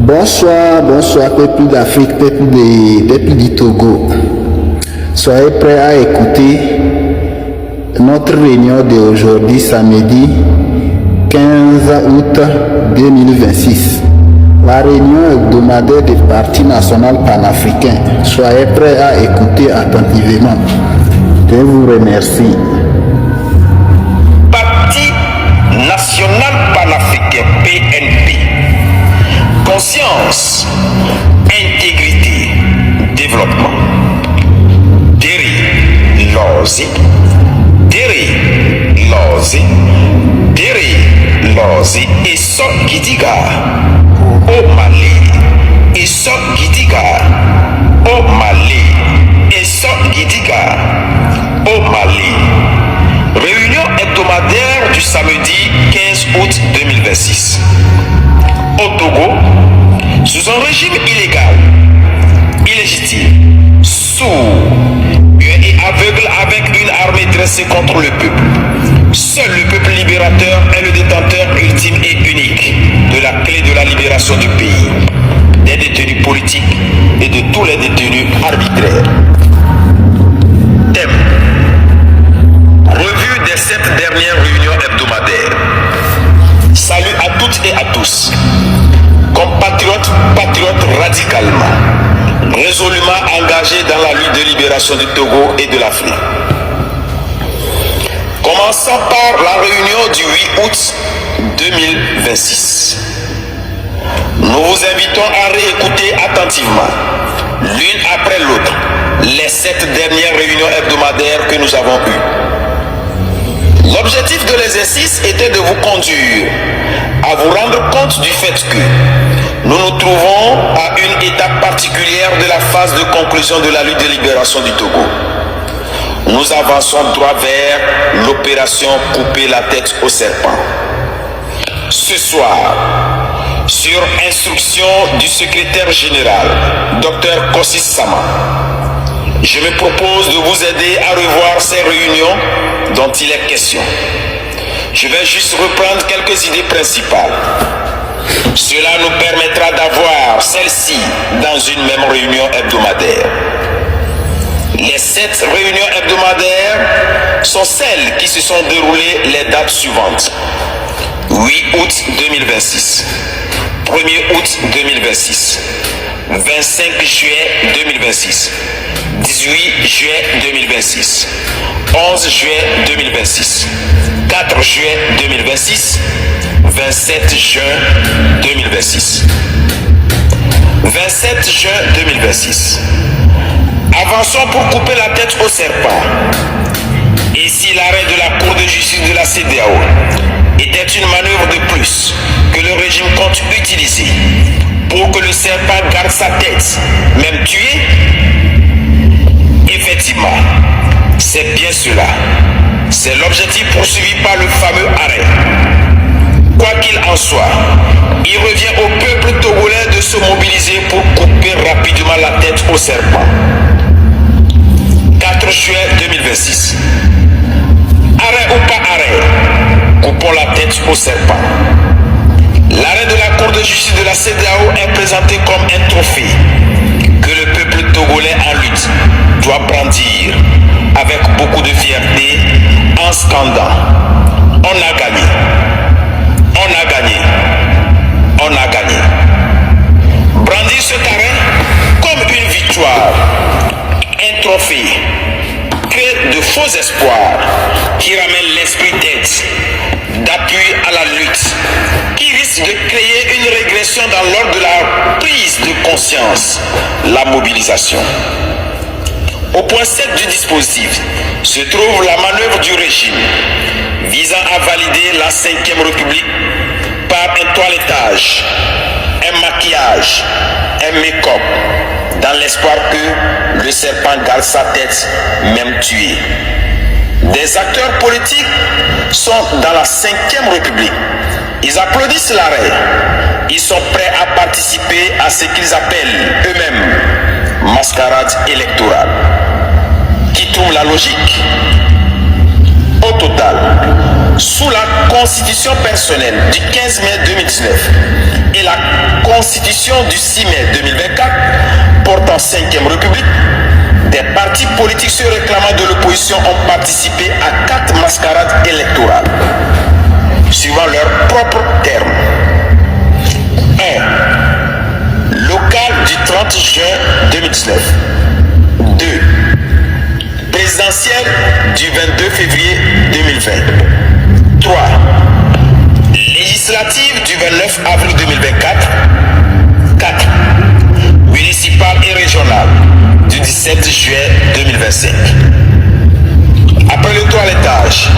Bonsoir peuple d'Afrique, peuple du Togo. Soyez prêts à écouter notre réunion d'aujourd'hui, samedi 15 août 2026. La réunion hebdomadaire du Parti national panafricain. Soyez prêts à écouter attentivement. Je vous remercie. Parti national panafricain, PNP. Conscience, intégrité, développement. Deri Lozi, Deri Lozi, Deri Lozi et So Gidiga au Mali, et So Gidiga au Mali, et So Gidiga au Mali. Réunion hebdomadaire du samedi 15 août 2026. Au Togo, sous un régime illégal, illégitime, sourd, et aveugle avec une armée dressée contre le peuple. Seul le peuple libérateur est le détenteur ultime et unique de la clé de la libération du pays, des détenus politiques et de tous les détenus arbitraires. Thème: revue des 7 dernières réunions hebdomadaires. Salut à toutes et à tous. Compatriotes, patriotes radicalement, résolument engagés dans la lutte de libération du Togo et de l'Afrique. Commençons par la réunion du 8 août 2026. Nous vous invitons à réécouter attentivement, l'une après l'autre, les 7 dernières réunions hebdomadaires que nous avons eues. L'objectif de l'exercice était de vous conduire à vous rendre compte du fait que nous nous trouvons à une étape particulière de la phase de conclusion de la lutte de libération du Togo. Nous avançons droit vers l'opération couper la tête au serpent. Ce soir, sur instruction du secrétaire général, Dr Kossis Sama, je me propose de vous aider à revoir ces réunions dont il est question. Je vais juste reprendre quelques idées principales. Cela nous permettra d'avoir celle-ci dans une même réunion hebdomadaire. Les 7 réunions hebdomadaires sont celles qui se sont déroulées les dates suivantes. 8 août 2026, 1er août 2026, 25 juillet 2026, 18 juillet 2026, 11 juillet 2026, 4 juillet 2026, 27 juin 2026. 27 juin 2026. Avançons pour couper la tête au serpent. Et si l'arrêt de la Cour de justice de la CEDEAO était une manœuvre de plus que le régime compte utiliser pour que le serpent garde sa tête, même tué, effectivement, c'est bien cela. C'est l'objectif poursuivi par le fameux arrêt. Quoi qu'il en soit, il revient au peuple togolais de se mobiliser pour couper rapidement la tête au serpent. 4 juillet 2026. Arrêt ou pas arrêt, coupons la tête au serpent. L'arrêt de la Cour de justice de la CEDEAO est présenté comme un trophée que le peuple togolais en lutte doit brandir avec beaucoup de fierté en scandant: on a gagné, on a gagné, on a gagné. Brandir cet arrêt comme une victoire, un trophée, crée de faux espoirs qui ramènent l'esprit d'aide, d'appui à la lutte, qui risque de créer une régression dans l'ordre de la prise de conscience, la mobilisation. Au point 7 du dispositif se trouve la manœuvre du régime visant à valider la 5e République par un toilettage, un maquillage, un make-up, dans l'espoir que le serpent garde sa tête, même tué. Des acteurs politiques sont dans la 5e République. Ils applaudissent l'arrêt. Ils sont prêts à participer à ce qu'ils appellent eux-mêmes mascarade électorale. Qui trouve la logique? Au total, sous la constitution personnelle du 15 mai 2019 et la constitution du 6 mai 2024 portant 5e République, des partis politiques se réclamant de l'opposition ont participé à 4 mascarades électorales, suivant leurs propres termes. 1. Local du 30 juin 2019. 2. Présidentielle du 22 février 2020. 3. Législative du 29 avril 2024. 4. Municipale et régionale du 17 juillet 2025. Après le toilettage,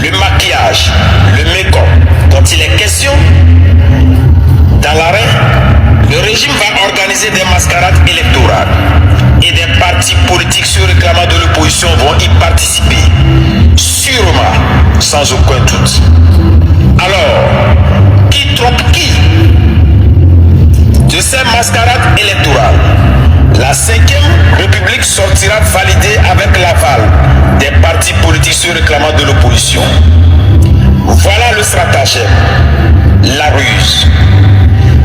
le maquillage, le make-up dont il est question, dans l'arrêt, le régime va organiser des mascarades électorales et des partis politiques se réclamant de l'opposition vont y participer, sûrement, sans aucun doute. Alors, qui trompe qui? De ces mascarades électorales, la 5e République sortira validée avec l'aval des partis politiques se réclamant de l'opposition. Voilà le stratagème, la ruse.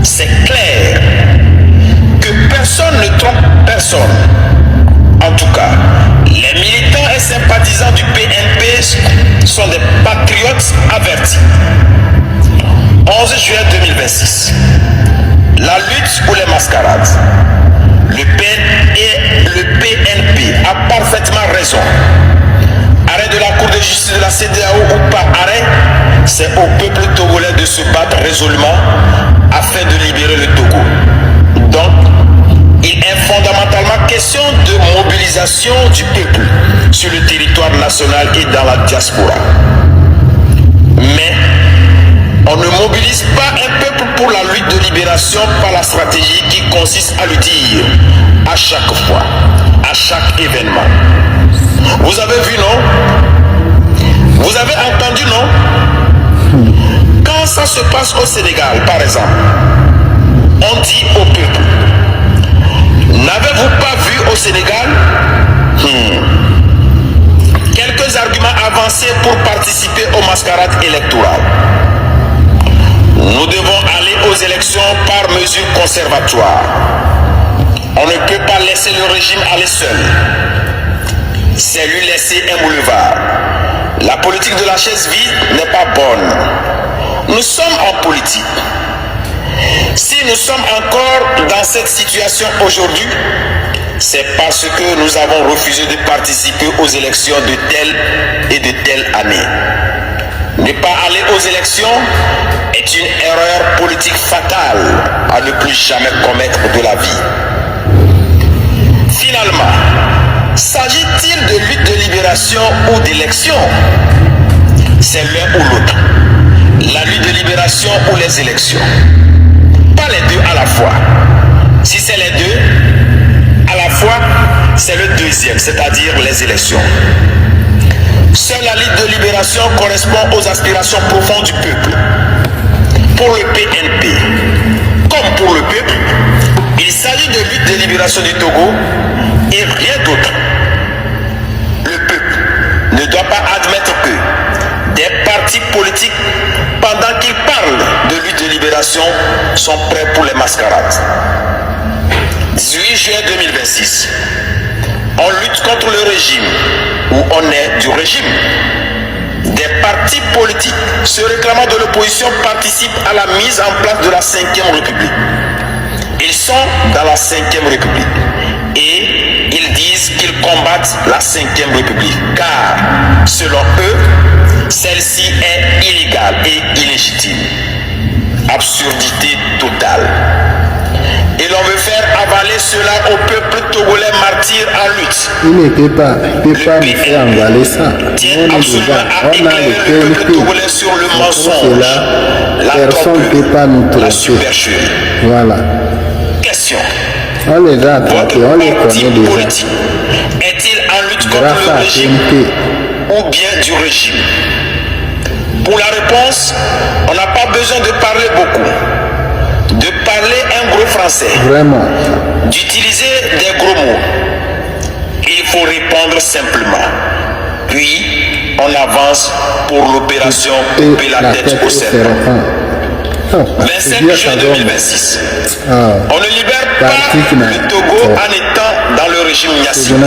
C'est clair que personne ne trompe personne. En tout cas, les militants et sympathisants du PNP sont des patriotes avertis. 11 juillet 2026. La lutte ou les mascarades. Le PNP a parfaitement raison. Arrêt de la Cour de justice de la CEDEAO ou pas arrêt, c'est au peuple togolais de se battre résolument afin de libérer le Togo. Donc, il est fondamentalement question de mobilisation du peuple sur le territoire national et dans la diaspora. Mais on ne mobilise pas un peuple pour la lutte de libération par la stratégie qui consiste à lui dire à chaque fois, à chaque événement. Vous avez vu, non? Vous avez entendu, non? Quand ça se passe au Sénégal, par exemple, on dit au peuple, n'avez-vous pas vu au Sénégal quelques arguments avancés pour participer aux mascarades électorales? Nous devons aller aux élections par mesure conservatoire. On ne peut pas laisser le régime aller seul. C'est lui laisser un boulevard. La politique de la chaise vide n'est pas bonne. Nous sommes en politique. Si nous sommes encore dans cette situation aujourd'hui, c'est parce que nous avons refusé de participer aux élections de telle et de telle année. Ne pas aller aux élections est une erreur politique fatale à ne plus jamais commettre de la vie. Finalement, s'agit-il de lutte de libération ou d'élection? C'est l'un ou l'autre. La lutte de libération ou les élections. Pas les deux à la fois. Si c'est les deux à la fois, c'est le deuxième, c'est-à-dire les élections. Seule la lutte de libération correspond aux aspirations profondes du peuple. Pour le PNP, comme pour le peuple, il s'agit de lutte de libération du Togo et rien d'autre. Le peuple ne doit pas admettre que des partis politiques, pendant qu'ils parlent de lutte de libération, sont prêts pour les mascarades. 18 juillet 2026. On lutte contre le régime, ou on est du régime. Des partis politiques se réclamant de l'opposition participent à la mise en place de la 5e République. Ils sont dans la 5e République et ils disent qu'ils combattent la 5e République car, selon eux, celle-ci est illégale et illégitime. Absurdité totale. Et l'on veut faire avaler cela au peuple togolais martyr en lutte. Il ne peut pas nous faire avaler ça. Tient absolument à éclairer le peuple togolais sur le mensonge, la tromperie, la supercherie. Voilà. Question. On les a attrapés, on les Votre parti connaît déjà. politique est-il en lutte contre Grâce le à régime TNT. ou bien du régime? Pour la réponse, on n'a pas besoin de parler beaucoup, de parler un gros français, Vraiment. d'utiliser des gros mots. Il faut répondre simplement. Puis, on avance pour l'opération couper la tête au serpent. 27 juin 2026. On ne libère pas le Togo en étant dans le régime Gnassingbé.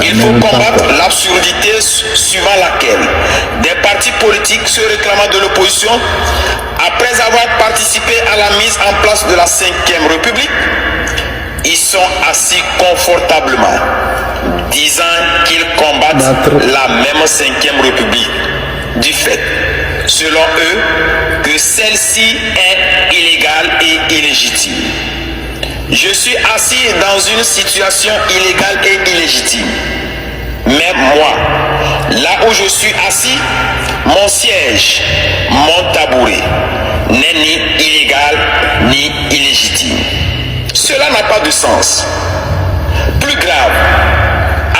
Il faut combattre l'absurdité suivant laquelle des partis politiques se réclamant de l'opposition, après avoir participé à la mise en place de la 5e République, ils sont assis confortablement, disant qu'ils combattent la même 5e République, du fait, selon eux, que celle-ci est illégale et illégitime. Je suis assis dans une situation illégale et illégitime. Mais moi, là où je suis assis, mon siège, mon tabouret, n'est ni illégal ni illégitime. Cela n'a pas de sens. Plus grave,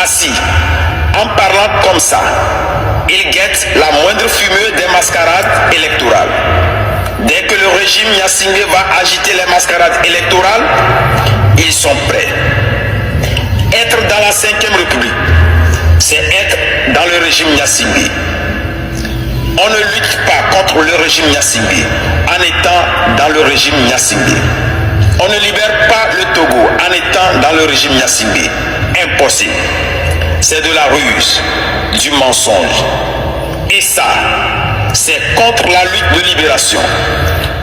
assis, en parlant comme ça, ils guettent la moindre fumée des mascarades électorales. Dès que le régime Gnassingbé va agiter les mascarades électorales, ils sont prêts. Être dans la 5e République, c'est être dans le régime Gnassingbé. On ne lutte pas contre le régime Gnassingbé en étant dans le régime Gnassingbé. On ne libère pas le Togo en étant dans le régime Gnassingbé. Impossible. C'est de la ruse, du mensonge. Et ça, c'est contre la lutte de libération,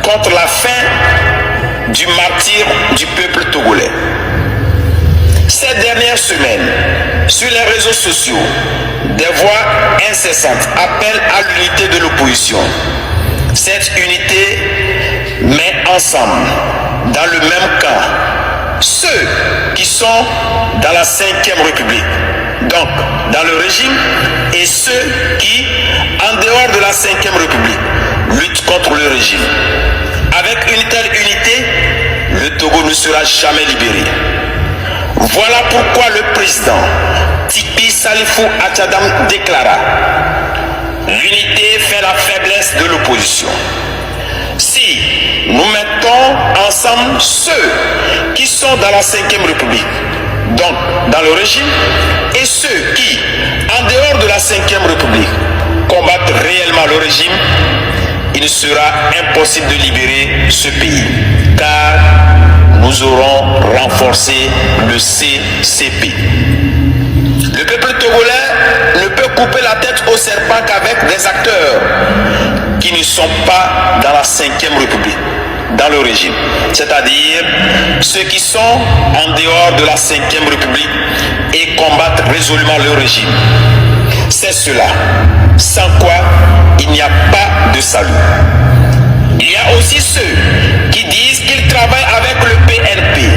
contre la fin du martyre du peuple togolais. Ces dernières semaines, sur les réseaux sociaux, des voix incessantes appellent à l'unité de l'opposition. Cette unité met ensemble, dans le même camp, ceux qui sont dans la 5e République, donc dans le régime, et ceux qui, en dehors de la 5e République, luttent contre le régime. Avec une telle unité, le Togo ne sera jamais libéré. Voilà pourquoi le président Tikpi Salifou Atchadam déclara: l'unité fait la faiblesse de l'opposition. Si nous mettons ensemble ceux qui sont dans la 5e République, donc dans le régime, et ceux qui, en dehors de la 5e République, combattent réellement le régime, il sera impossible de libérer ce pays, car nous aurons renforcé le CCP. Le peuple togolais ne peut couper la tête au serpent qu'avec des acteurs qui ne sont pas dans la 5e République, dans le régime, c'est-à-dire ceux qui sont en dehors de la 5e République et combattent résolument le régime. C'est cela, sans quoi il n'y a pas de salut. Il y a aussi ceux qui disent qu'ils travaillent avec le PNP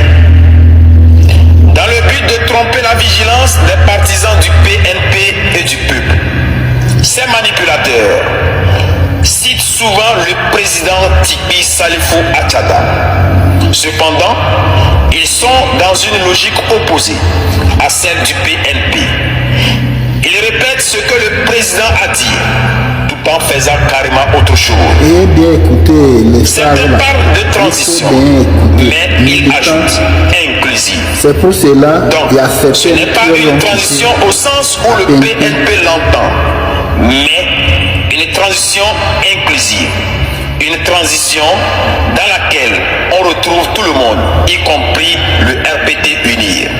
dans le but de tromper la vigilance des partisans du PNP et du peuple. Ces manipulateurs citent souvent le président Tikpi Salifou Atchadam. Cependant, ils sont dans une logique opposée à celle du PNP. Ils répètent ce que le président a dit, tout en faisant carrément autre chose. Et bien écoutez les Certains parlent de transition, mais ils ajoutent inclusive. C'est pour cela Donc, qu'il y a ce n'est pas une transition au sens où le PNP l'entend, mais une transition inclusive. Une transition dans laquelle on retrouve tout le monde, y compris le RPT UNIR.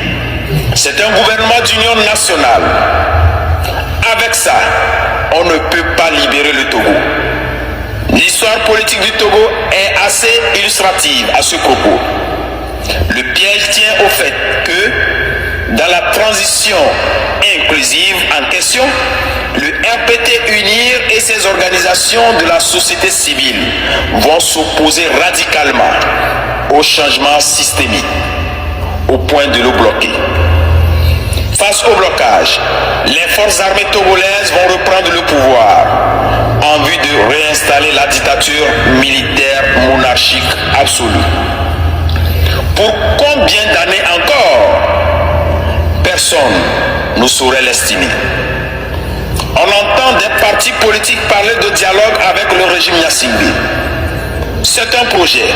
C'est un gouvernement d'union nationale. Avec ça, on ne peut pas libérer le Togo. L'histoire politique du Togo est assez illustrative à ce propos. Le piège tient au fait que dans la transition inclusive en question, le RPT UNIR et ses organisations de la société civile vont s'opposer radicalement au changement systémique, au point de le bloquer. Face au blocage, les forces armées togolaises vont reprendre le pouvoir en vue de réinstaller la dictature militaire monarchique absolue. Pour combien d'années encore? Personne ne saurait l'estimer. On entend des partis politiques parler de dialogue avec le régime Gnassingbé. C'est un projet,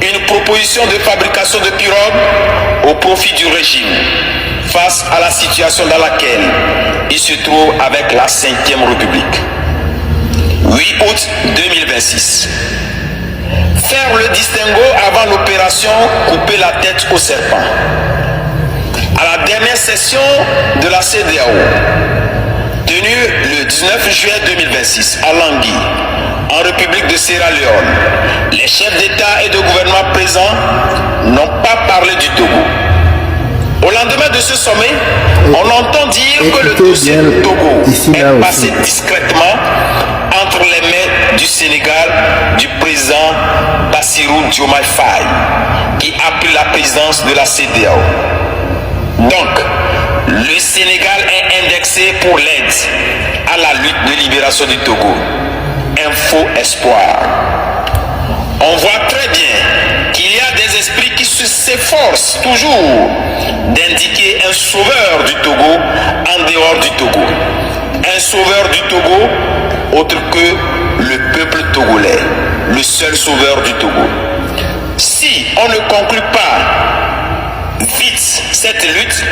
une proposition de fabrication de pirogues au profit du régime. face à la situation dans laquelle il se trouve avec la 5e République. 8 août 2026. Faire le distinguo avant l'opération couper la tête au serpent. À la dernière session de la CEDEAO, tenue le 19 juillet 2026 à Bangui, en République de Sierra Leone, les chefs d'État et de gouvernement présents n'ont pas parlé du Togo. Au lendemain de ce sommet, on entend dire que le dossier du Togo est passé discrètement entre les mains du Sénégal du président Bassirou Diomaye Faye, qui a pris la présidence de la CEDEAO. Donc, le Sénégal est indexé pour l'aide à la lutte de libération du Togo. Un faux espoir. On voit très bien qu'il y a des esprits qui s'efforcent toujours d'indiquer un sauveur du Togo en dehors du Togo. Un sauveur du Togo autre que le peuple togolais, le seul sauveur du Togo. Si on ne conclut pas vite cette lutte,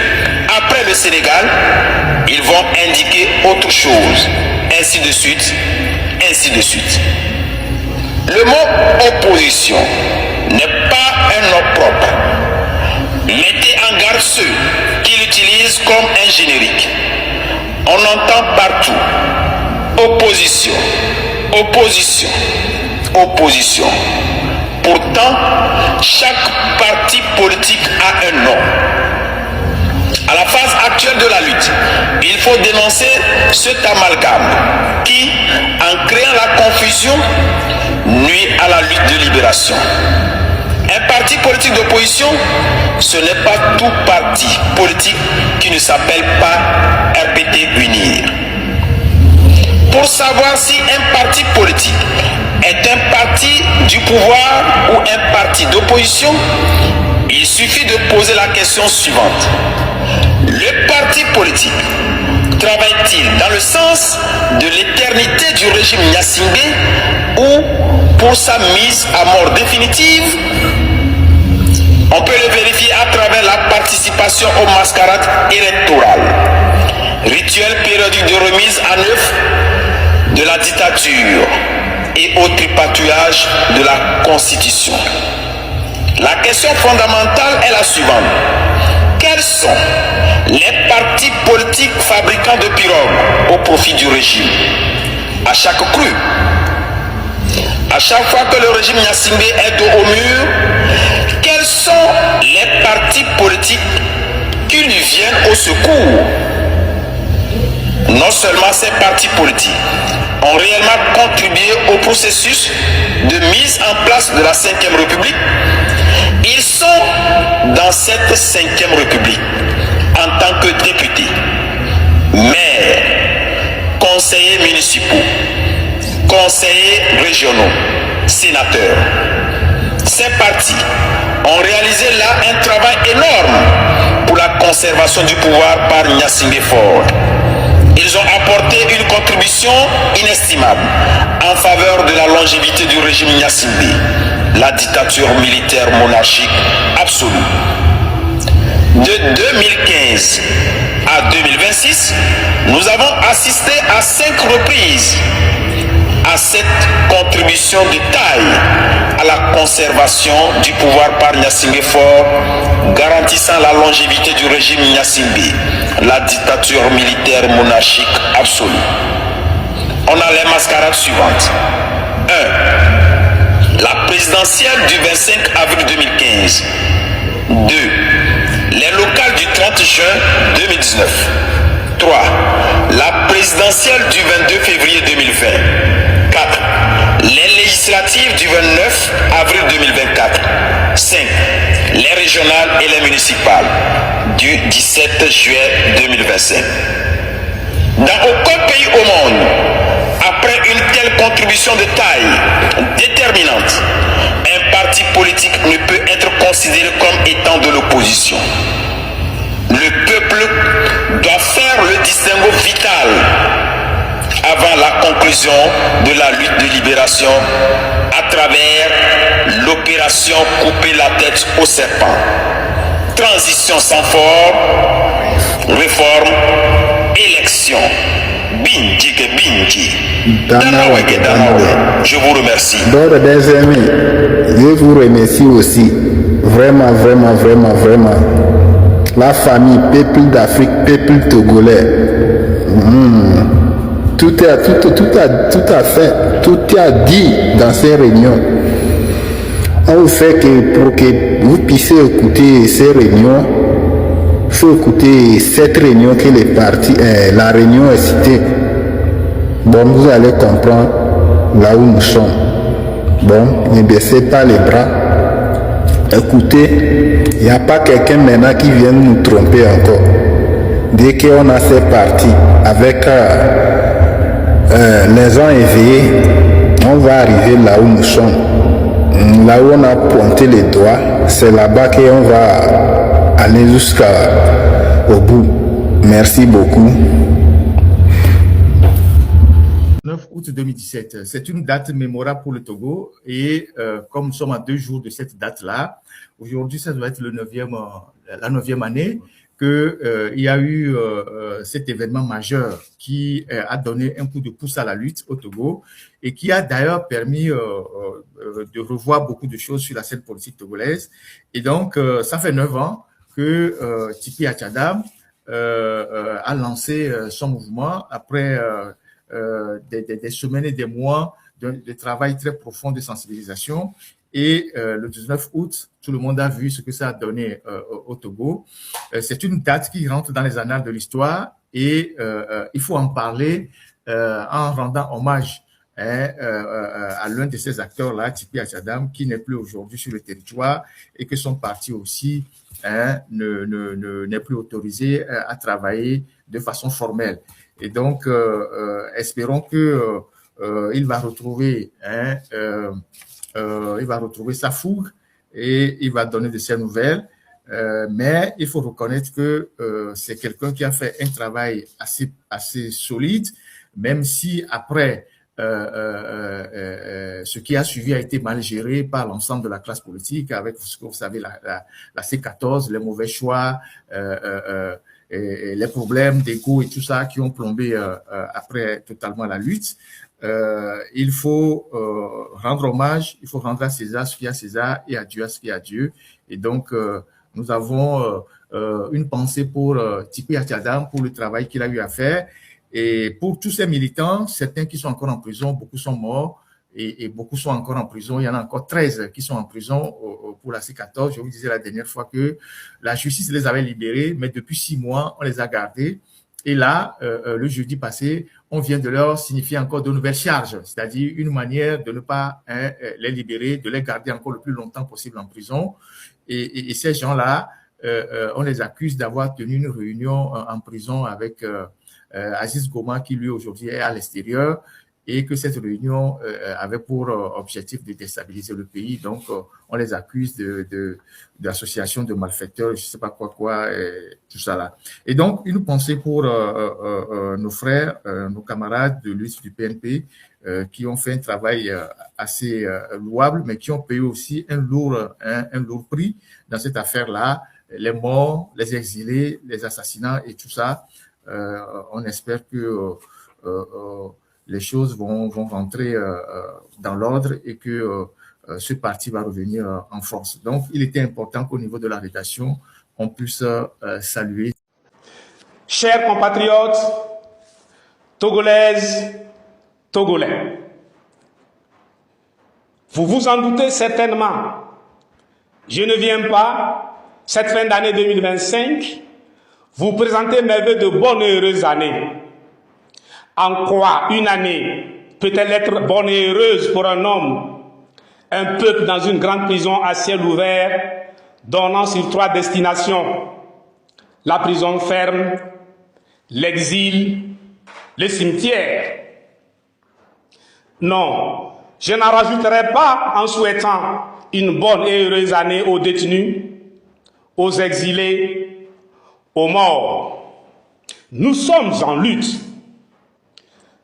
après le Sénégal, ils vont indiquer autre chose, ainsi de suite, ainsi de suite. Le mot opposition n'est pas un nom propre. Mettez en garde ceux qui l'utilisent comme un générique. On entend partout opposition, opposition, opposition. Pourtant, chaque parti politique a un nom. À la phase actuelle de la lutte, il faut dénoncer cet amalgame qui, en créant la confusion, nuit à la lutte de libération. Un parti politique d'opposition, ce n'est pas tout parti politique qui ne s'appelle pas RPT Unir. Pour savoir si un parti politique est un parti du pouvoir ou un parti d'opposition, il suffit de poser la question suivante. Le parti politique travaille-t-il dans le sens de l'éternité du régime Gnassingbé ou pour sa mise à mort définitive? On peut le vérifier à travers la participation aux mascarades électorales, rituel périodique de remise à neuf de la dictature et au tripatouillage de la Constitution. La question fondamentale est la suivante. Quels sont les partis politiques fabricants de pirogues au profit du régime? À chaque crue, à chaque fois que le régime Gnassingbé est dos au mur, quels sont les partis politiques qui lui viennent au secours? Non seulement ces partis politiques ont réellement contribué au processus de mise en place de la 5e République, ils sont dans cette 5e République en tant que députés, maires, conseillers municipaux, conseillers régionaux, sénateurs. Ces partis ont réalisé là un travail énorme pour la conservation du pouvoir par Gnassingbé Faure. Ils ont apporté une contribution inestimable en faveur de la longévité du régime Gnassingbé, la dictature militaire monarchique absolue. De 2015 à 2026, nous avons assisté à 5 reprises à cette contribution de taille à la conservation du pouvoir par Gnassingbé Faure, garantissant la longévité du régime Gnassingbé, la dictature militaire monarchique absolue. On a les mascarades suivantes. 1. La présidentielle du 25 avril 2015. 2. Les locales du 30 juin 2019. 3. La présidentielle du 22 février 2020. 4. Les législatives du 29 avril 2024. 5. Les régionales et les municipales du 17 juillet 2025. Dans aucun pays au monde, après une telle contribution de taille déterminante, un parti politique ne peut être considéré comme étant de l'opposition. Le peuple doit faire le distinguo vital avant la conclusion de la lutte de libération à travers l'opération couper la tête au serpent. Transition sans fort, réforme, élection. Binji que Binji. Danawa. Je vous remercie. D'autres des amis, je vous remercie aussi. Vraiment, vraiment, vraiment, vraiment. La famille, peuple d'Afrique, peuple togolais. Tout a fait, tout a dit dans ces réunions. On vous fait que pour que vous puissiez écouter ces réunions, il faut écouter cette réunion que les partis, la réunion est citée. Bon, vous allez comprendre là où nous sommes. Bon, ne baissez pas les bras. Écoutez, il n'y a pas quelqu'un maintenant qui vient nous tromper encore. Dès qu'on a ces partis avec les gens éveillés, on va arriver là où nous sommes. Là où on a pointé les doigts, c'est là-bas qu'on va aller jusqu'au bout. Merci beaucoup. 9 août 2017, c'est une date mémorable pour le Togo et comme nous sommes à 2 jours de cette date-là, aujourd'hui ça doit être la 9e année qu'il y a eu cet événement majeur qui a donné un coup de pouce à la lutte au Togo et qui a d'ailleurs permis de revoir beaucoup de choses sur la scène politique togolaise. Et donc, ça fait 9 ans que Tipi Achadam a lancé son mouvement après des semaines et des mois de travail très profond de sensibilisation. Et le 19 août, tout le monde a vu ce que ça a donné au Togo. C'est une date qui rentre dans les annales de l'histoire et il faut en parler en rendant hommage à l'un de ces acteurs-là, Tipi Achadam, qui n'est plus aujourd'hui sur le territoire et que son parti aussi n'est plus autorisé à travailler de façon formelle. Et donc, espérons que il va retrouver sa fougue et il va donner de ses nouvelles. Mais il faut reconnaître que c'est quelqu'un qui a fait un travail assez solide, même si après, ce qui a suivi a été mal géré par l'ensemble de la classe politique avec ce que vous savez, la C14, les mauvais choix, et les problèmes d'égo et tout ça qui ont plombé après totalement la lutte. Il faut rendre hommage, il faut rendre à César ce qui est à César et à Dieu ce qui est à Dieu. Et donc, nous avons une pensée pour Tipi Achadam, pour le travail qu'il a eu à faire. Et pour tous ces militants, certains qui sont encore en prison, beaucoup sont morts et beaucoup sont encore en prison. Il y en a encore 13 qui sont en prison pour la C14. Je vous disais la dernière fois que la justice les avait libérés, mais depuis 6 mois, on les a gardés. Et là, le jeudi passé, on vient de leur signifier encore de nouvelles charges, c'est-à-dire une manière de ne pas les libérer, de les garder encore le plus longtemps possible en prison. Et ces gens-là, on les accuse d'avoir tenu une réunion en prison avec Aziz Goma, qui lui aujourd'hui est à l'extérieur, et que cette réunion avait pour objectif de déstabiliser le pays. Donc, on les accuse d'association de malfaiteurs, je ne sais pas quoi, tout ça là. Et donc, une pensée pour nos frères, nos camarades de lutte du PNP, qui ont fait un travail assez louable, mais qui ont payé aussi un lourd prix dans cette affaire-là. Les morts, les exilés, les assassinats et tout ça. On espère que les choses vont rentrer dans l'ordre et que ce parti va revenir en force. Donc, il était important qu'au niveau de la rédaction, on puisse saluer. Chers compatriotes, Togolaises, Togolais, vous vous en doutez certainement, je ne viens pas, cette fin d'année 2025, vous présenter mes vœux de bonne et heureuse année. En quoi une année peut-elle être bonne et heureuse pour un homme, un peuple dans une grande prison à ciel ouvert, donnant sur 3 destinations, la prison ferme, l'exil, le cimetière. Non, je n'en rajouterai pas en souhaitant une bonne et heureuse année aux détenus, aux exilés, aux morts. Nous sommes en lutte.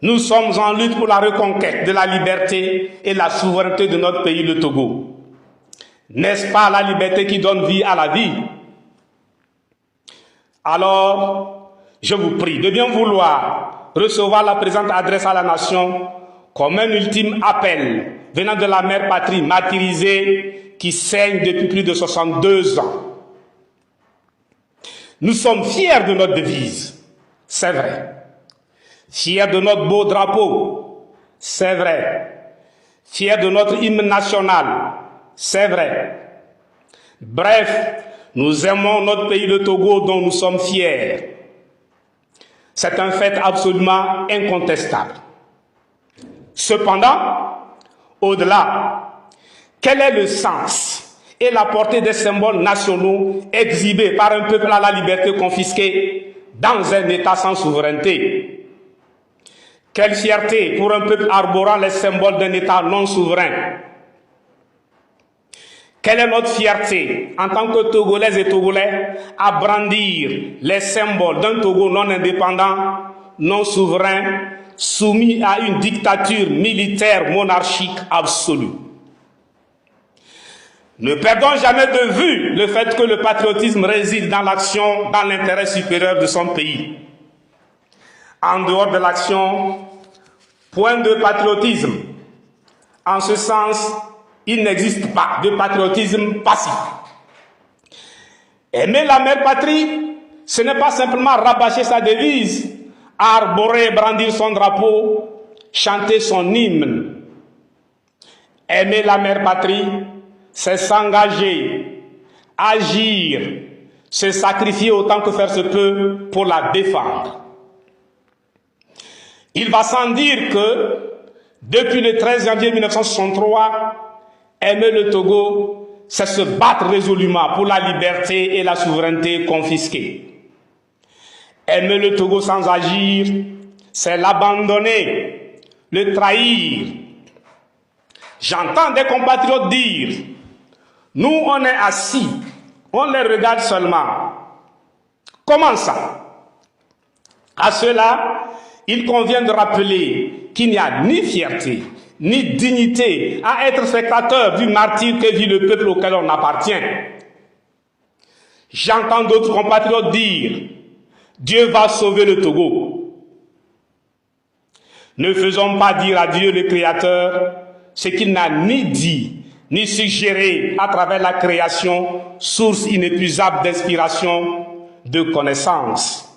Nous sommes en lutte pour la reconquête de la liberté et la souveraineté de notre pays, le Togo. N'est-ce pas la liberté qui donne vie à la vie? Alors, je vous prie de bien vouloir recevoir la présente adresse à la nation comme un ultime appel venant de la mère patrie martyrisée qui saigne depuis plus de 62 ans. Nous sommes fiers de notre devise, c'est vrai. Fiers de notre beau drapeau, c'est vrai. Fiers de notre hymne national, c'est vrai. Bref, nous aimons notre pays le Togo dont nous sommes fiers. C'est un fait absolument incontestable. Cependant, au-delà, quel est le sens et la portée des symboles nationaux exhibés par un peuple à la liberté confisquée dans un État sans souveraineté? Quelle fierté pour un peuple arborant les symboles d'un État non souverain? Quelle est notre fierté en tant que Togolaises et Togolais à brandir les symboles d'un Togo non indépendant, non souverain, soumis à une dictature militaire monarchique absolue? Ne perdons jamais de vue le fait que le patriotisme réside dans l'action, dans l'intérêt supérieur de son pays. En dehors de l'action, point de patriotisme. En ce sens, il n'existe pas de patriotisme passif. Aimer la mère patrie, ce n'est pas simplement rabâcher sa devise, arborer et brandir son drapeau, chanter son hymne. Aimer la mère patrie, c'est s'engager, agir, se sacrifier autant que faire se peut pour la défendre. Il va sans dire que, depuis le 13 janvier 1963, aimer le Togo, c'est se battre résolument pour la liberté et la souveraineté confisquées. Aimer le Togo sans agir, c'est l'abandonner, le trahir. J'entends des compatriotes dire, nous on est assis, on les regarde seulement. Comment ça? À cela, il convient de rappeler qu'il n'y a ni fierté, ni dignité à être spectateur du martyre que vit le peuple auquel on appartient. J'entends d'autres compatriotes dire, Dieu va sauver le Togo. Ne faisons pas dire à Dieu le Créateur ce qu'il n'a ni dit, ni suggéré à travers la création, source inépuisable d'inspiration, de connaissances.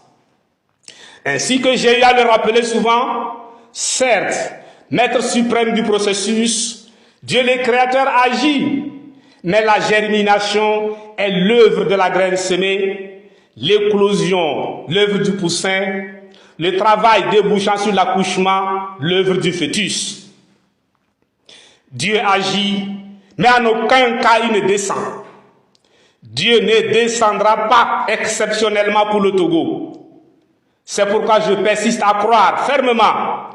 Ainsi que j'ai eu à le rappeler souvent, certes, maître suprême du processus, Dieu le Créateur agit, mais la germination est l'œuvre de la graine semée, l'éclosion, l'œuvre du poussin, le travail débouchant sur l'accouchement, l'œuvre du fœtus. Dieu agit, mais en aucun cas il ne descend. Dieu ne descendra pas exceptionnellement pour le Togo. C'est pourquoi je persiste à croire fermement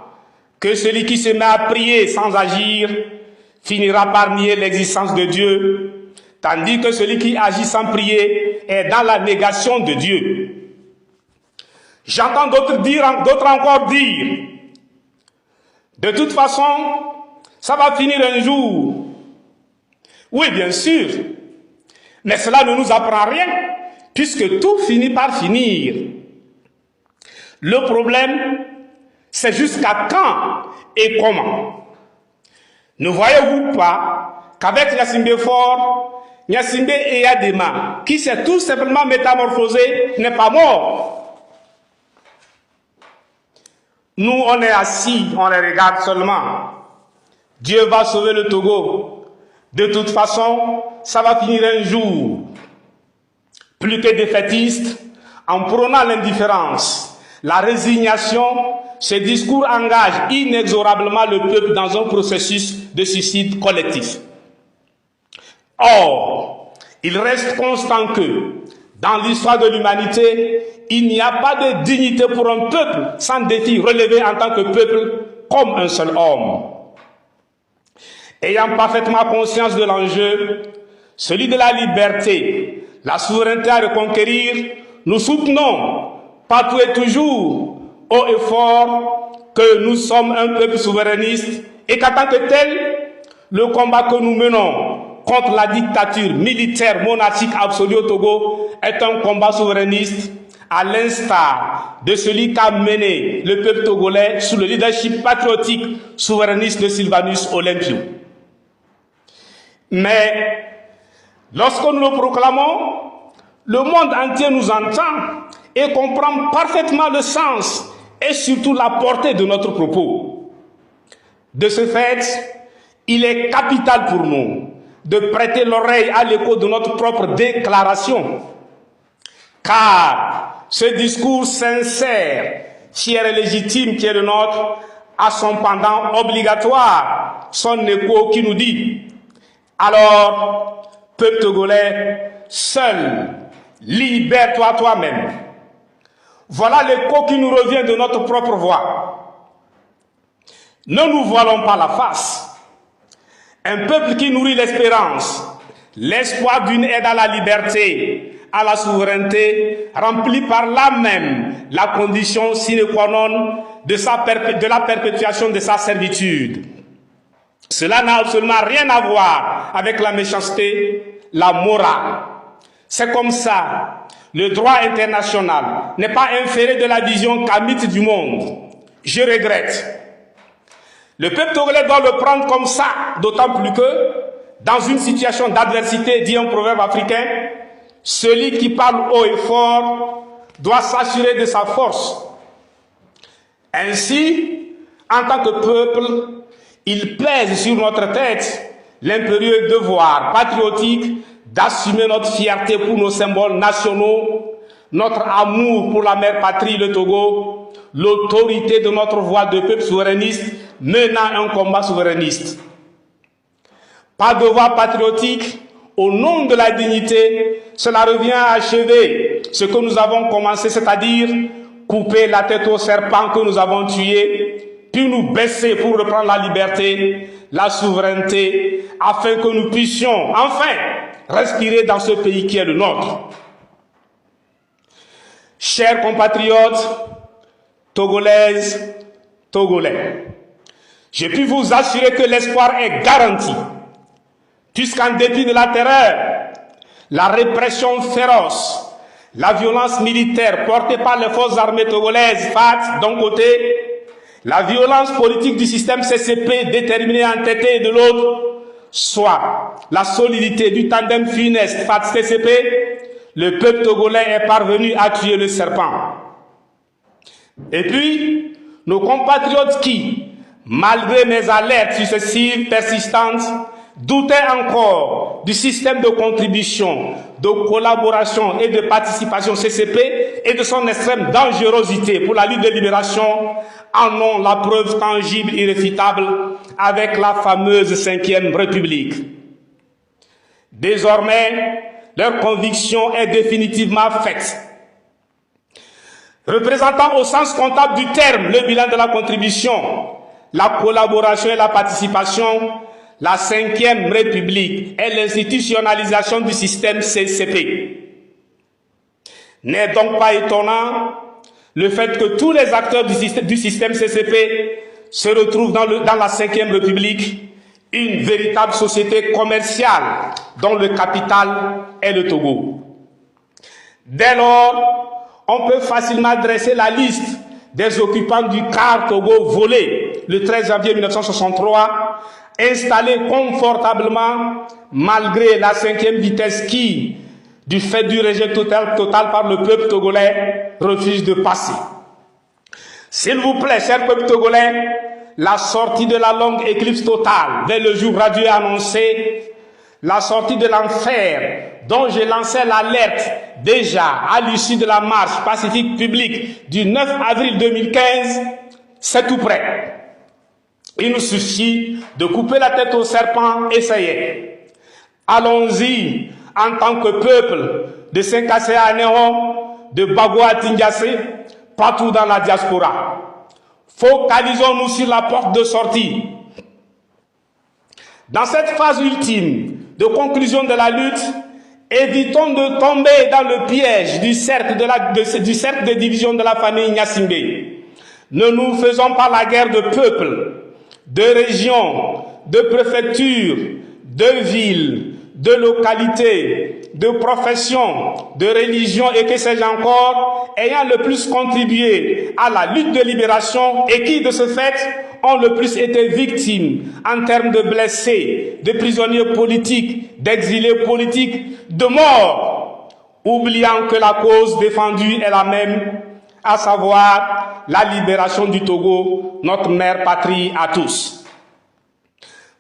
que celui qui se met à prier sans agir finira par nier l'existence de Dieu, tandis que celui qui agit sans prier est dans la négation de Dieu. J'entends d'autres encore dire, de toute façon, ça va finir un jour. Oui, bien sûr, mais cela ne nous apprend rien, puisque tout finit par finir. Le problème, c'est jusqu'à quand et comment. Ne voyez-vous pas qu'avec Gnassingbé Faure, Gnassingbé Eyadema, qui s'est tout simplement métamorphosé, n'est pas mort. Nous, on est assis, on les regarde seulement. Dieu va sauver le Togo. De toute façon, ça va finir un jour. Plus que défaitiste, en prônant l'indifférence, la résignation, ce discours engage inexorablement le peuple dans un processus de suicide collectif. Or, il reste constant que, dans l'histoire de l'humanité, il n'y a pas de dignité pour un peuple sans défi relevé en tant que peuple comme un seul homme. Ayant parfaitement conscience de l'enjeu, celui de la liberté, la souveraineté à reconquérir, nous soutenons partout et toujours, haut et fort, que nous sommes un peuple souverainiste et qu'en tant que tel, le combat que nous menons contre la dictature militaire monarchique absolue au Togo est un combat souverainiste à l'instar de celui qu'a mené le peuple togolais sous le leadership patriotique souverainiste de Sylvanus Olympio. Mais lorsque nous le proclamons, le monde entier nous entend et comprend parfaitement le sens et surtout la portée de notre propos. De ce fait, il est capital pour nous de prêter l'oreille à l'écho de notre propre déclaration, car ce discours sincère, fier et légitime qui est le nôtre, a son pendant obligatoire, son écho qui nous dit: alors, peuple togolais, seul, libère-toi toi-même. Voilà l'écho qui nous revient de notre propre voix. Ne nous voilons pas la face. Un peuple qui nourrit l'espérance, l'espoir d'une aide à la liberté, à la souveraineté, remplit par là même la condition sine qua non de la perpétuation de sa servitude. Cela n'a absolument rien à voir avec la méchanceté, la morale. C'est comme ça. Le droit international n'est pas inféré de la vision kamite du monde. Je regrette. Le peuple togolais doit le prendre comme ça, d'autant plus que, dans une situation d'adversité, dit un proverbe africain, celui qui parle haut et fort doit s'assurer de sa force. Ainsi, en tant que peuple, il pèse sur notre tête l'impérieux devoir patriotique d'assumer notre fierté pour nos symboles nationaux, notre amour pour la mère patrie, le Togo, l'autorité de notre voix de peuple souverainiste menant un combat souverainiste. Par devoir patriotique, au nom de la dignité, cela revient à achever ce que nous avons commencé, c'est-à-dire couper la tête au serpent que nous avons tué, puis nous baisser pour reprendre la liberté, la souveraineté, afin que nous puissions enfin respirer dans ce pays qui est le nôtre. Chers compatriotes, Togolaises, Togolais, je puis vous assurer que l'espoir est garanti, puisqu'en dépit de la terreur, la répression féroce, la violence militaire portée par les forces armées togolaises, FAT d'un côté, la violence politique du système CCP déterminé entêté de l'autre, soit la solidité du tandem funeste FAT-CCP, le peuple togolais est parvenu à tuer le serpent. Et puis, nos compatriotes qui, malgré mes alertes successives persistantes, doutaient encore du système de contribution, de collaboration et de participation CCP et de son extrême dangerosité pour la lutte de libération, en ont la preuve tangible, irréfutable, avec la fameuse 5e République. Désormais, leur conviction est définitivement faite. Représentant au sens comptable du terme le bilan de la contribution, la collaboration et la participation, la 5e République est l'institutionnalisation du système CCP. N'est donc pas étonnant le fait que tous les acteurs du système CCP se retrouvent dans la 5e République, une véritable société commerciale dont le capital est le Togo. Dès lors, on peut facilement dresser la liste des occupants du car Togo volé le 13 janvier 1963, installés confortablement malgré la 5e vitesse qui, du fait du rejet total par le peuple togolais, refuse de passer. S'il vous plaît, cher peuple togolais, la sortie de la longue éclipse totale vers le jour radieux annoncé, la sortie de l'enfer dont j'ai lancé l'alerte déjà à l'issue de la marche pacifique publique du 9 avril 2015, c'est tout près. Il nous suffit de couper la tête au serpent et ça y est. Allons-y en tant que peuple de Saint-Cassé à Néron, de Bagua à Tingassé, partout dans la diaspora. Focalisons-nous sur la porte de sortie. Dans cette phase ultime de conclusion de la lutte, évitons de tomber dans le piège du cercle de division de la famille Gnassingbé. Ne nous faisons pas la guerre de peuples, de régions, de préfectures, de villes, de localités, de profession, de religion et que sais-je encore, ayant le plus contribué à la lutte de libération et qui, de ce fait, ont le plus été victimes en termes de blessés, de prisonniers politiques, d'exilés politiques, de morts, oubliant que la cause défendue est la même, à savoir la libération du Togo, notre mère patrie à tous.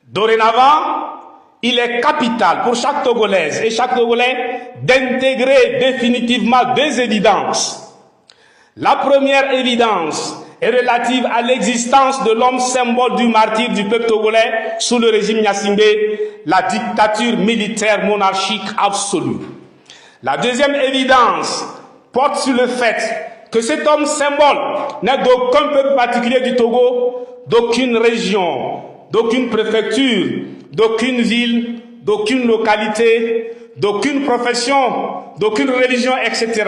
Dorénavant, il est capital pour chaque Togolaise et chaque Togolais d'intégrer définitivement deux évidences. La première évidence est relative à l'existence de l'homme symbole du martyr du peuple togolais sous le régime Gnassingbé, la dictature militaire monarchique absolue. La deuxième évidence porte sur le fait que cet homme symbole n'est d'aucun peuple particulier du Togo, d'aucune région, d'aucune préfecture, d'aucune ville, d'aucune localité, d'aucune profession, d'aucune religion, etc.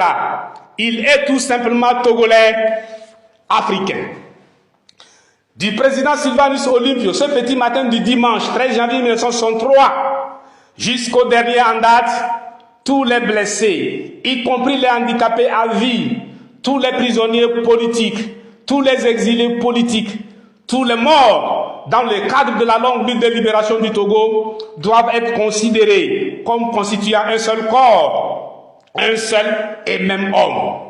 Il est tout simplement togolais, africain. Du président Sylvanus Olympio, ce petit matin du dimanche 13 janvier 1963, jusqu'au dernier en date, tous les blessés, y compris les handicapés à vie, tous les prisonniers politiques, tous les exilés politiques, tous les morts dans le cadre de la longue lutte de libération du Togo doivent être considérés comme constituant un seul corps, un seul et même homme.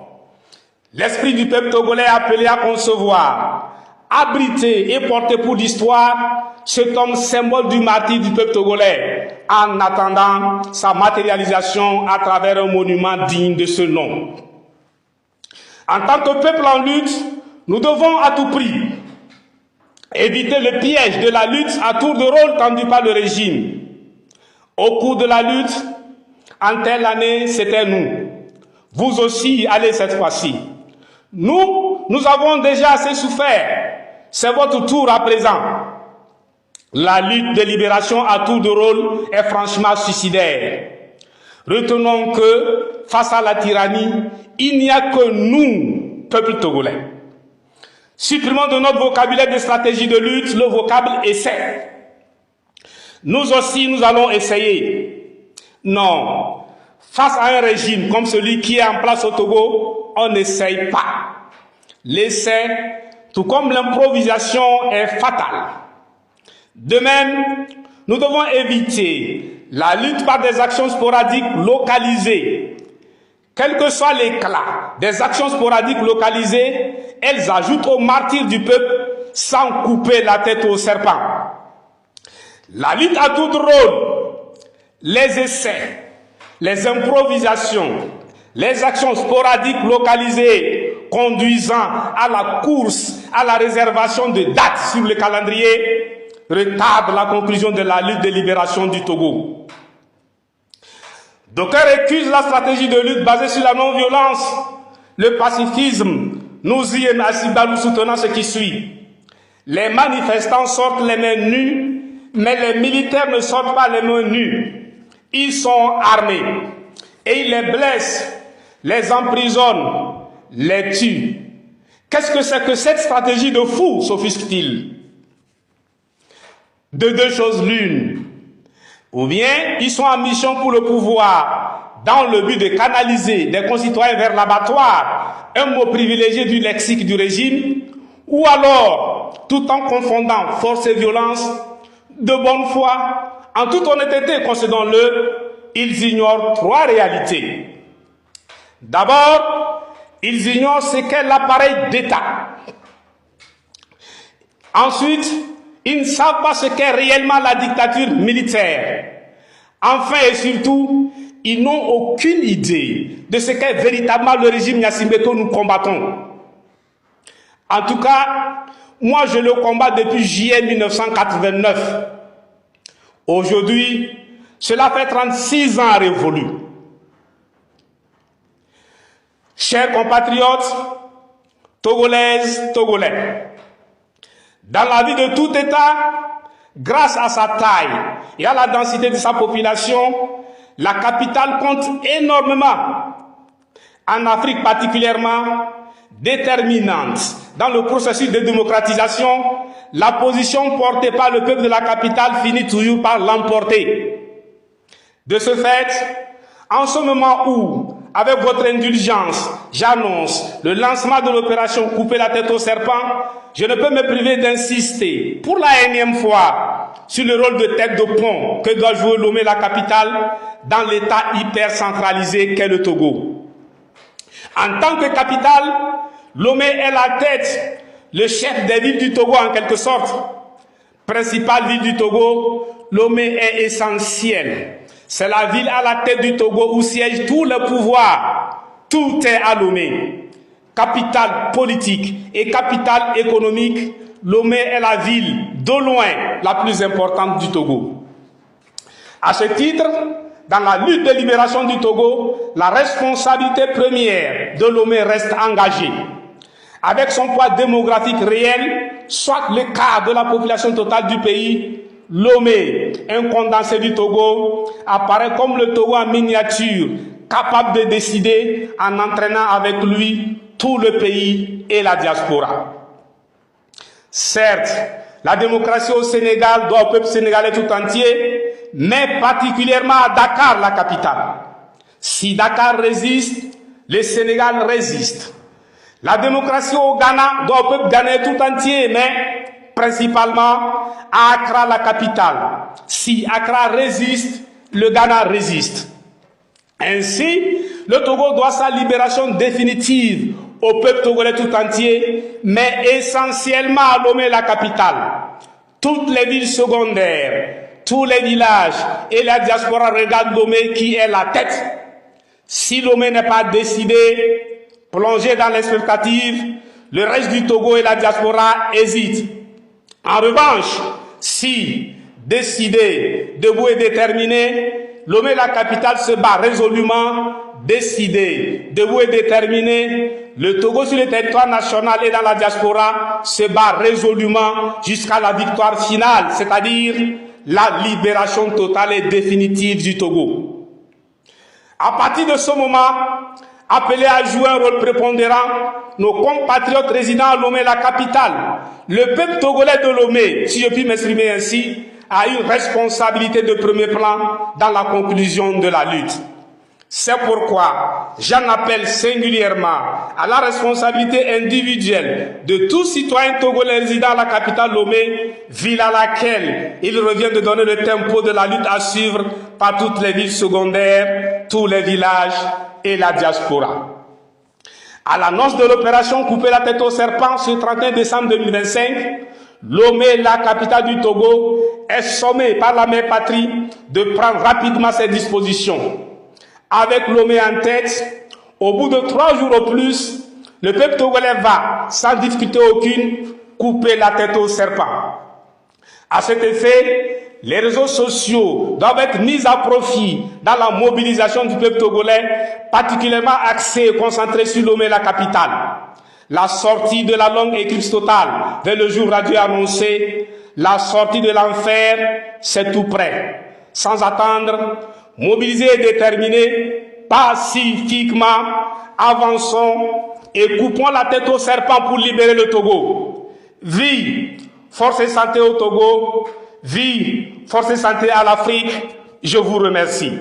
L'esprit du peuple togolais est appelé à concevoir, abriter et porter pour l'histoire cet homme symbole du martyr du peuple togolais en attendant sa matérialisation à travers un monument digne de ce nom. En tant que peuple en lutte, nous devons à tout prix éviter le piège de la lutte à tour de rôle tendu par le régime. Au cours de la lutte, en telle année, c'était nous. Vous aussi, allez cette fois-ci. Nous avons déjà assez souffert. C'est votre tour à présent. La lutte de libération à tour de rôle est franchement suicidaire. Retenons que, face à la tyrannie, il n'y a que nous, peuple togolais. Supprimons de notre vocabulaire de stratégie de lutte le vocable « essai ». Nous aussi, nous allons essayer. Non, face à un régime comme celui qui est en place au Togo, on n'essaye pas. L'essai, tout comme l'improvisation, est fatal. De même, nous devons éviter la lutte par des actions sporadiques localisées. Quel que soit l'éclat des actions sporadiques localisées, elles ajoutent au martyre du peuple sans couper la tête au serpent. La lutte à tout rôle, les essais, les improvisations, les actions sporadiques localisées conduisant à la course, à la réservation de dates sur le calendrier, retardent la conclusion de la lutte de libération du Togo. D'aucuns récusent la stratégie de lutte basée sur la non-violence, le pacifisme. Nous y nous soutenons ce qui suit. Les manifestants sortent les mains nues, mais les militaires ne sortent pas les mains nues. Ils sont armés et ils les blessent, les emprisonnent, les tuent. Qu'est-ce que c'est que cette stratégie de fou, s'offusque-t-il? De deux choses l'une. Ou bien ils sont en mission pour le pouvoir, dans le but de canaliser des concitoyens vers l'abattoir, un mot privilégié du lexique du régime, ou alors, tout en confondant force et violence, de bonne foi, en toute honnêteté, concédons-le, ils ignorent trois réalités. D'abord, ils ignorent ce qu'est l'appareil d'État. Ensuite, ils ne savent pas ce qu'est réellement la dictature militaire. Enfin et surtout, ils n'ont aucune idée de ce qu'est véritablement le régime Gnassingbé que nous combattons. En tout cas, moi je le combats depuis juillet 1989. Aujourd'hui, cela fait 36 ans révolu. Chers compatriotes, Togolaises, Togolais, dans la vie de tout État, grâce à sa taille et à la densité de sa population, la capitale compte énormément. En Afrique particulièrement, déterminante dans le processus de démocratisation, la position portée par le peuple de la capitale finit toujours par l'emporter. De ce fait, En ce moment où, avec votre indulgence, j'annonce le lancement de l'opération Couper la tête au serpent, je ne peux me priver d'insister pour la énième fois sur le rôle de tête de pont que doit jouer Lomé, la capitale, dans l'état hyper centralisé qu'est le Togo. En tant que capitale, Lomé est la tête, le chef des villes du Togo en quelque sorte. Principale ville du Togo, Lomé est essentielle. C'est la ville à la tête du Togo où siège tout le pouvoir. Tout est à Lomé. Capitale politique et capitale économique, Lomé est la ville de loin la plus importante du Togo. À ce titre, dans la lutte de libération du Togo, la responsabilité première de Lomé reste engagée. Avec son poids démographique réel, soit le quart de la population totale du pays, Lomé, un condensé du Togo, apparaît comme le Togo en miniature, capable de décider en entraînant avec lui tout le pays et la diaspora. Certes, la démocratie au Sénégal doit au peuple sénégalais tout entier, mais particulièrement à Dakar, la capitale. Si Dakar résiste, le Sénégal résiste. La démocratie au Ghana doit au peuple ghanéen tout entier, mais principalement à Accra, la capitale. Si Accra résiste, le Ghana résiste. Ainsi, le Togo doit sa libération définitive au peuple togolais tout entier, mais essentiellement à Lomé, la capitale. Toutes les villes secondaires, tous les villages et la diaspora regardent Lomé qui est la tête. Si Lomé n'est pas décidé, plongé dans l'expectative, le reste du Togo et la diaspora hésitent. En revanche, si décidé, debout et déterminé, Lomé, la capitale, se bat résolument, décidé, debout et déterminé, le Togo sur le territoire national et dans la diaspora se bat résolument jusqu'à la victoire finale, c'est-à-dire la libération totale et définitive du Togo. À partir de ce moment, appelés à jouer un rôle prépondérant, nos compatriotes résidant à Lomé, la capitale, le peuple togolais de Lomé, si je puis m'exprimer ainsi, a une responsabilité de premier plan dans la conclusion de la lutte. C'est pourquoi j'en appelle singulièrement à la responsabilité individuelle de tout citoyen togolais résidant à la capitale Lomé, ville à laquelle il revient de donner le tempo de la lutte à suivre par toutes les villes secondaires, tous les villages et la diaspora. À l'annonce de l'opération Couper la tête au serpent ce 31 décembre 2025, Lomé, la capitale du Togo, est sommée par la mère patrie de prendre rapidement ses dispositions. Avec Lomé en tête, au bout de 3 jours au plus, le peuple togolais va, sans difficulté aucune, couper la tête au serpent. À cet effet, les réseaux sociaux doivent être mis à profit dans la mobilisation du peuple togolais, particulièrement axée et concentrée sur Lomé, la capitale. La sortie de la longue éclipse totale vers le jour radieux annoncé, la sortie de l'enfer, c'est tout près. Sans attendre, mobilisés et déterminés, pacifiquement, avançons et coupons la tête au serpent pour libérer le Togo. Vie, force et santé au Togo, vie, force et santé à l'Afrique. Je vous remercie.